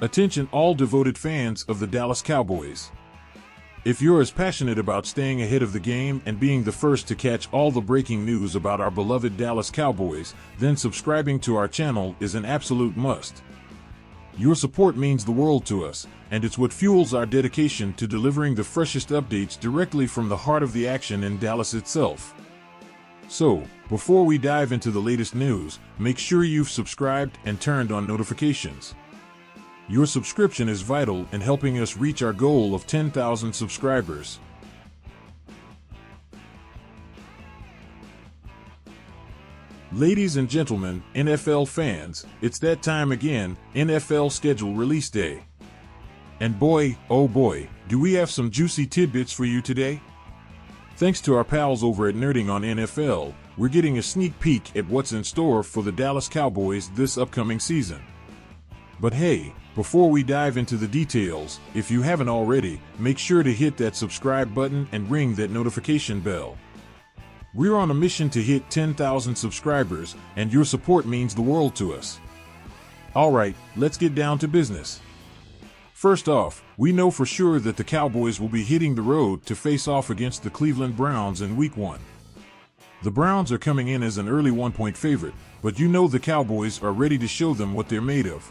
Attention all devoted fans of the Dallas Cowboys. If you're as passionate about staying ahead of the game and being the first to catch all the breaking news about our beloved Dallas Cowboys, then subscribing to our channel is an absolute must. Your support means the world to us, and it's what fuels our dedication to delivering the freshest updates directly from the heart of the action in Dallas itself. So, before we dive into the latest news, make sure you've subscribed and turned on notifications. Your subscription is vital in helping us reach our goal of 10,000 subscribers. Ladies and gentlemen, NFL fans, it's that time again, NFL schedule release day. And boy, oh boy, do we have some juicy tidbits for you today? Thanks to our pals over at Nerding on NFL, we're getting a sneak peek at what's in store for the Dallas Cowboys this upcoming season. But hey, before we dive into the details, if you haven't already, make sure to hit that subscribe button and ring that notification bell. We're on a mission to hit 10,000 subscribers, and your support means the world to us. Alright, let's get down to business. First off, we know for sure that the Cowboys will be hitting the road to face off against the Cleveland Browns in Week 1. The Browns are coming in as an early 1-point favorite, but you know the Cowboys are ready to show them what they're made of.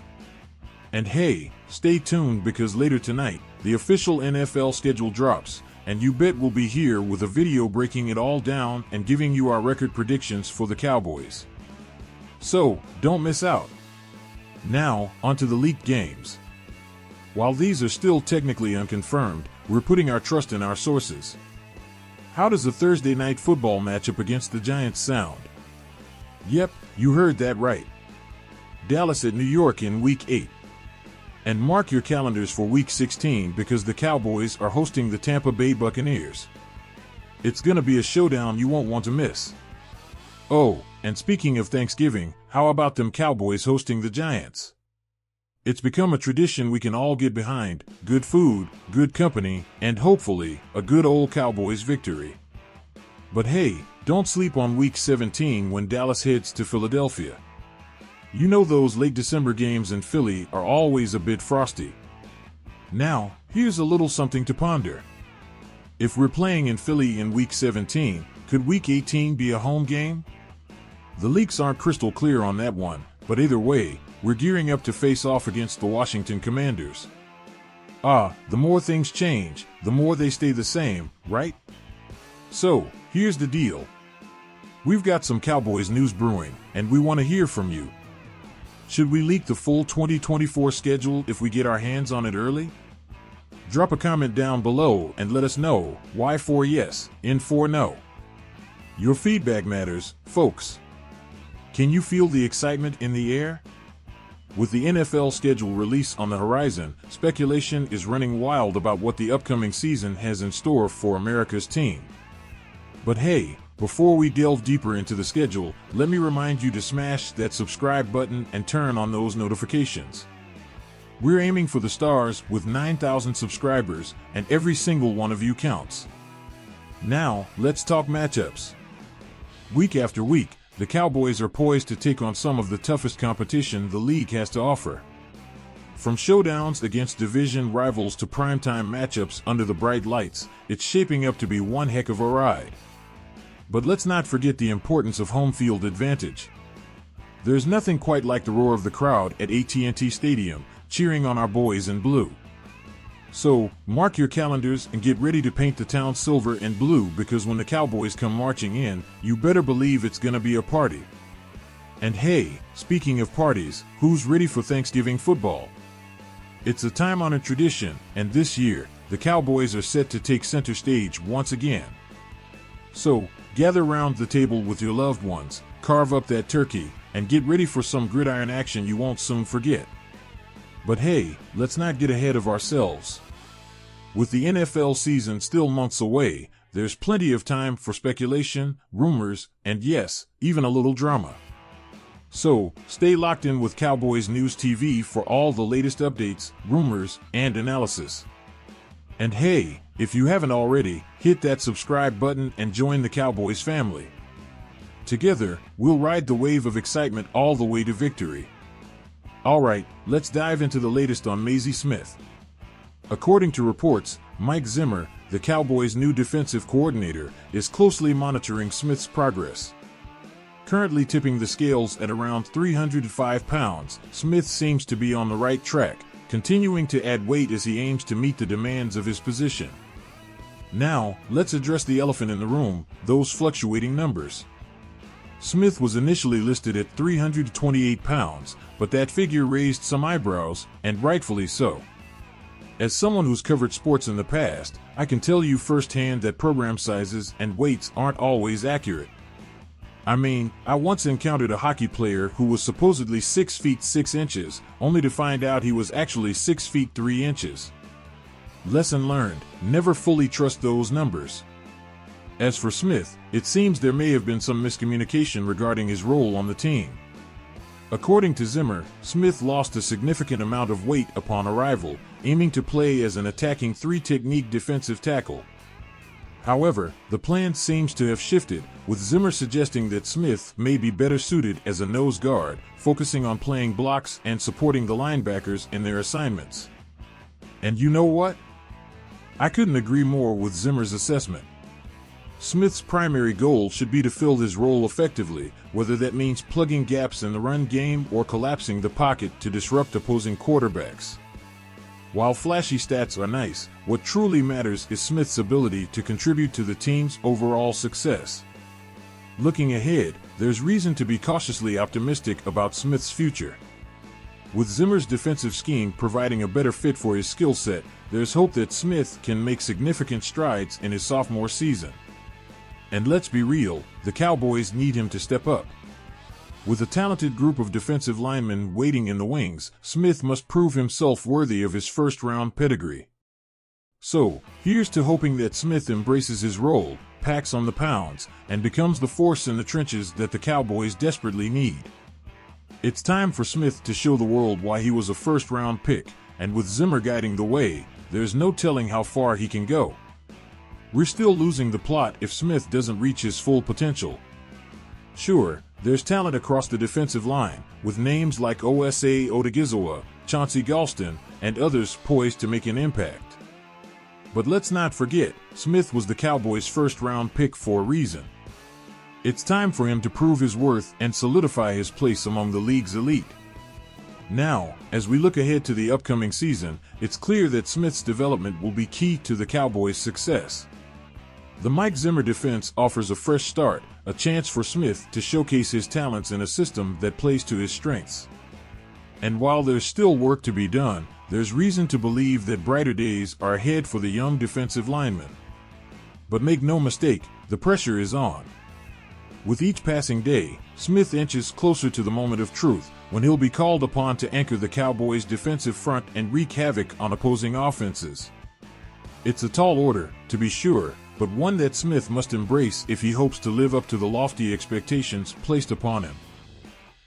And hey, stay tuned because later tonight, the official NFL schedule drops, and you bet we'll be here with a video breaking it all down and giving you our record predictions for the Cowboys. So, don't miss out. Now, onto the leaked games. While these are still technically unconfirmed, we're putting our trust in our sources. How does the Thursday night football matchup against the Giants sound? Yep, you heard that right. Dallas at New York in Week 8. And mark your calendars for Week 16 because the Cowboys are hosting the Tampa Bay Buccaneers. It's gonna be a showdown you won't want to miss. Oh, and speaking of Thanksgiving, how about them Cowboys hosting the Giants? It's become a tradition we can all get behind: good food, good company, and hopefully, a good old Cowboys victory. But hey, don't sleep on Week 17 when Dallas heads to Philadelphia. You know those late December games in Philly are always a bit frosty. Now, here's a little something to ponder. If we're playing in Philly in Week 17, could Week 18 be a home game? The leaks aren't crystal clear on that one, but either way, we're gearing up to face off against the Washington Commanders. The more things change, the more they stay the same, right? So, here's the deal. We've got some Cowboys news brewing, and we want to hear from you. Should we leak the full 2024 schedule if we get our hands on it early? Drop a comment down below and let us know why 4 yes, and 4 no. Your feedback matters, folks. Can you feel the excitement in the air? With the NFL schedule release on the horizon, speculation is running wild about what the upcoming season has in store for America's team. But hey, before we delve deeper into the schedule, let me remind you to smash that subscribe button and turn on those notifications. We're aiming for the stars with 9,000 subscribers, and every single one of you counts. Now, let's talk matchups. Week after week, the Cowboys are poised to take on some of the toughest competition the league has to offer. From showdowns against division rivals to primetime matchups under the bright lights, it's shaping up to be one heck of a ride. But let's not forget the importance of home field advantage. There's nothing quite like the roar of the crowd at AT&T Stadium, cheering on our boys in blue. So, mark your calendars and get ready to paint the town silver and blue because when the Cowboys come marching in, you better believe it's gonna be a party. And hey, speaking of parties, who's ready for Thanksgiving football? It's a time-honored tradition, and this year, the Cowboys are set to take center stage once again. So, gather round the table with your loved ones, carve up that turkey, and get ready for some gridiron action you won't soon forget. But hey, let's not get ahead of ourselves. With the NFL season still months away, there's plenty of time for speculation, rumors, and yes, even a little drama. So, stay locked in with Cowboys News TV for all the latest updates, rumors, and analysis. And hey, if you haven't already, hit that subscribe button and join the Cowboys family. Together, we'll ride the wave of excitement all the way to victory. Alright, let's dive into the latest on Mazi Smith. According to reports, Mike Zimmer, the Cowboys' new defensive coordinator, is closely monitoring Smith's progress. Currently tipping the scales at around 305 pounds, Smith seems to be on the right track, continuing to add weight as he aims to meet the demands of his position. Now, let's address the elephant in the room, those fluctuating numbers. Smith was initially listed at 328 pounds, but that figure raised some eyebrows, and rightfully so. As someone who's covered sports in the past, I can tell you firsthand that program sizes and weights aren't always accurate. I mean, I once encountered a hockey player who was supposedly 6 feet 6 inches, only to find out he was actually 6 feet 3 inches. Lesson learned: never fully trust those numbers. As for Smith, it seems there may have been some miscommunication regarding his role on the team. According to Zimmer, Smith lost a significant amount of weight upon arrival, aiming to play as an attacking three-technique defensive tackle. However, the plan seems to have shifted, with Zimmer suggesting that Smith may be better suited as a nose guard, focusing on playing blocks and supporting the linebackers in their assignments. And you know what? I couldn't agree more with Zimmer's assessment. Smith's primary goal should be to fill his role effectively, whether that means plugging gaps in the run game or collapsing the pocket to disrupt opposing quarterbacks. While flashy stats are nice, what truly matters is Smith's ability to contribute to the team's overall success. Looking ahead, there's reason to be cautiously optimistic about Smith's future. With Zimmer's defensive scheme providing a better fit for his skill set, there's hope that Smith can make significant strides in his sophomore season. And let's be real, the Cowboys need him to step up. With a talented group of defensive linemen waiting in the wings, Smith must prove himself worthy of his first-round pedigree. So, here's to hoping that Smith embraces his role, packs on the pounds, and becomes the force in the trenches that the Cowboys desperately need. It's time for Smith to show the world why he was a first-round pick, and with Zimmer guiding the way, there's no telling how far he can go. We're still losing the plot if Smith doesn't reach his full potential. Sure, there's talent across the defensive line, with names like Osa Odigizua, Chauncey Galston, and others poised to make an impact. But let's not forget, Smith was the Cowboys' first-round pick for a reason. It's time for him to prove his worth and solidify his place among the league's elite. Now, as we look ahead to the upcoming season, it's clear that Smith's development will be key to the Cowboys' success. The Mike Zimmer defense offers a fresh start, a chance for Smith to showcase his talents in a system that plays to his strengths. And while there's still work to be done, there's reason to believe that brighter days are ahead for the young defensive lineman. But make no mistake, the pressure is on. With each passing day, Smith inches closer to the moment of truth, when he'll be called upon to anchor the Cowboys' defensive front and wreak havoc on opposing offenses. It's a tall order, to be sure, but one that Smith must embrace if he hopes to live up to the lofty expectations placed upon him.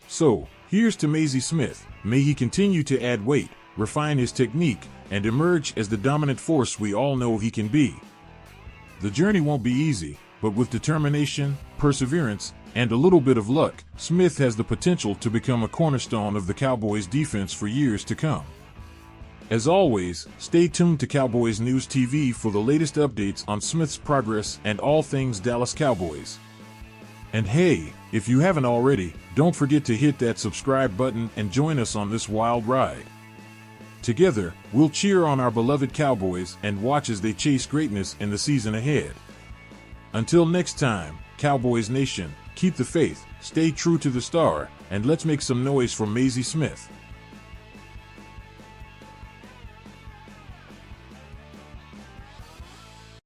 So, here's to Mazi Smith. May he continue to add weight, refine his technique, and emerge as the dominant force we all know he can be. The journey won't be easy, but with determination, perseverance, and a little bit of luck, Smith has the potential to become a cornerstone of the Cowboys' defense for years to come. As always, stay tuned to Cowboys News TV for the latest updates on Smith's progress and all things Dallas Cowboys. And hey, if you haven't already, don't forget to hit that subscribe button and join us on this wild ride. Together, we'll cheer on our beloved Cowboys and watch as they chase greatness in the season ahead. Until next time, Cowboys Nation, keep the faith, stay true to the star, and let's make some noise for Mazi Smith.